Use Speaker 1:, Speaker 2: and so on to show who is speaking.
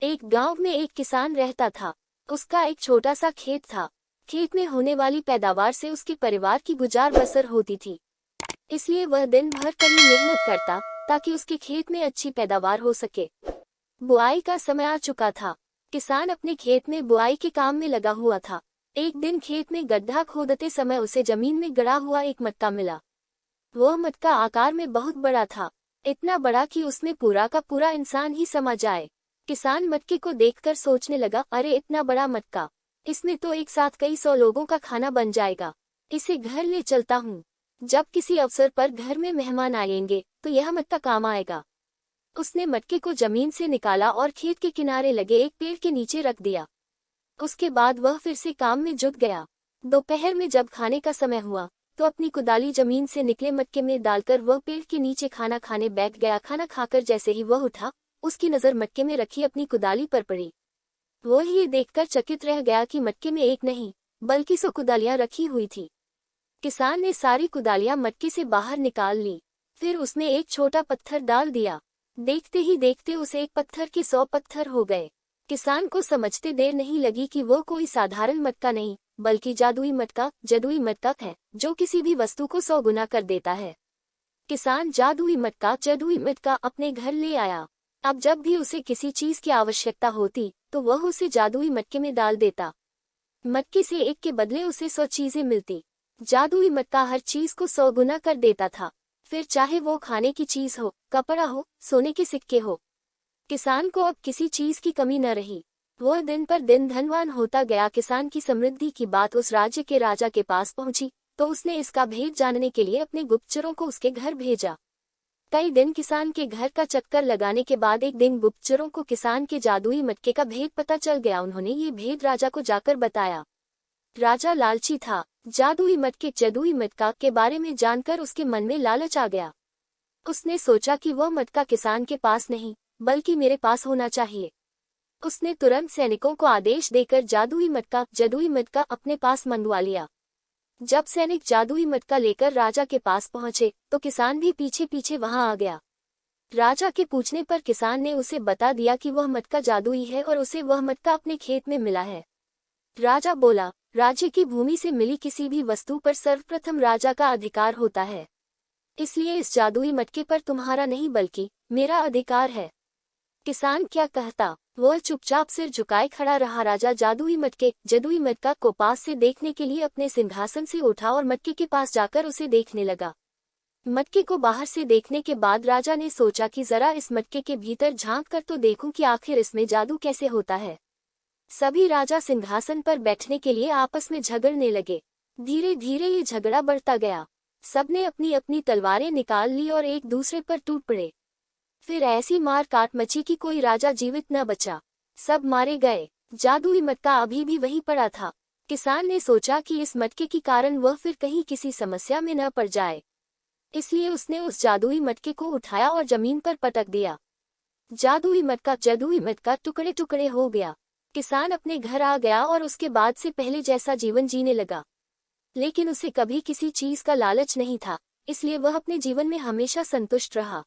Speaker 1: एक गांव में एक किसान रहता था। उसका एक छोटा सा खेत था। खेत में होने वाली पैदावार से उसके परिवार की गुजार बसर होती थी। इसलिए वह दिन भर कड़ी मेहनत करता ताकि उसके खेत में अच्छी पैदावार हो सके। बुआई का समय आ चुका था। किसान अपने खेत में बुआई के काम में लगा हुआ था। एक दिन खेत में गड्ढा खोदते समय उसे जमीन में गड़ा हुआ एक मटका मिला। वह मटका आकार में बहुत बड़ा था, इतना बड़ा कि उसमें पूरा का पूरा इंसान ही समा जाए। किसान मटके को देखकर सोचने लगा, अरे इतना बड़ा मटका, इसमें तो एक साथ कई 100 लोगों का खाना बन जाएगा। इसे घर ले चलता हूँ। जब किसी अवसर पर घर में मेहमान आएंगे तो यह मटका काम आएगा। उसने मटके को जमीन से निकाला और खेत के किनारे लगे एक पेड़ के नीचे रख दिया। उसके बाद वह फिर से काम में जुट गया। दोपहर में जब खाने का समय हुआ तो अपनी कुदाली जमीन से निकले मटके में डालकर वह पेड़ के नीचे खाना खाने बैठ गया। खाना खाकर जैसे ही वह उठा, उसकी नज़र मटके में रखी अपनी कुदाली पर पड़ी। वह ये देखकर चकित रह गया कि मटके में एक नहीं बल्कि 100 कुदालियां रखी हुई थी। किसान ने सारी कुदालियां मटके से बाहर निकाल ली। फिर उसमें एक छोटा पत्थर डाल दिया। देखते ही देखते उसे एक पत्थर के 100 पत्थर हो गए। किसान को समझते देर नहीं लगी कि वो कोई साधारण मटका नहीं बल्कि जादुई मटका है, जो किसी भी वस्तु को 100 गुना कर देता है। किसान जादुई मटका अपने घर ले आया। अब जब भी उसे किसी चीज की आवश्यकता होती तो वह उसे जादुई मटके में डाल देता। मटके से एक के बदले उसे 100 चीजें मिलती। जादुई मटका हर चीज को 100 गुना कर देता था, फिर चाहे वो खाने की चीज हो, कपड़ा हो, सोने के सिक्के हो। किसान को अब किसी चीज की कमी न रही। वह दिन पर दिन धनवान होता गया। किसान की समृद्धि की बात उस राज्य के राजा के पास पहुंची तो उसने इसका भेद जानने के लिए अपने गुप्तचरों को उसके घर भेजा। कई दिन किसान के घर का चक्कर लगाने के बाद एक दिन गुप्तचरों को किसान के जादुई मटके का भेद पता चल गया। उन्होंने ये भेद राजा को जाकर बताया। राजा लालची था। जादुई मटका के बारे में जानकर उसके मन में लालच आ गया। उसने सोचा कि वह मटका किसान के पास नहीं बल्कि मेरे पास होना चाहिए। उसने तुरंत सैनिकों को आदेश देकर जादुई मटका अपने पास मंगवा लिया। जब सैनिक जादुई मटका लेकर राजा के पास पहुंचे तो किसान भी पीछे पीछे वहां आ गया। राजा के पूछने पर किसान ने उसे बता दिया कि वह मटका जादुई है और उसे वह मटका अपने खेत में मिला है। राजा बोला, राज्य की भूमि से मिली किसी भी वस्तु पर सर्वप्रथम राजा का अधिकार होता है, इसलिए इस जादुई मटके पर तुम्हारा नहीं बल्कि मेरा अधिकार है। किसान क्या कहता, वह चुपचाप सिर झुकाए खड़ा रहा। राजा जादुई मटका को पास से देखने के लिए अपने सिंहासन से उठा और मटके के पास जाकर उसे देखने लगा। मटके को बाहर से देखने के बाद राजा ने सोचा कि जरा इस मटके के भीतर झांक कर तो देखूं कि आखिर इसमें जादू कैसे होता है। सभी राजा सिंहासन पर बैठने के लिए आपस में झगड़ने लगे। धीरे धीरे ये झगड़ा बढ़ता गया। सबने अपनी अपनी तलवारें निकाल ली और एक दूसरे पर टूट पड़े। फिर ऐसी मार काट मची कि कोई राजा जीवित न बचा, सब मारे गए। जादुई मटका अभी भी वहीं पड़ा था। किसान ने सोचा कि इस मटके के कारण वह फिर कहीं किसी समस्या में न पड़ जाए, इसलिए उसने उस जादुई मटके को उठाया और जमीन पर पटक दिया। जादुई मटका टुकड़े टुकड़े हो गया। किसान अपने घर आ गया और उसके बाद से पहले जैसा जीवन जीने लगा। लेकिन उसे कभी किसी चीज का लालच नहीं था, इसलिए वह अपने जीवन में हमेशा संतुष्ट रहा।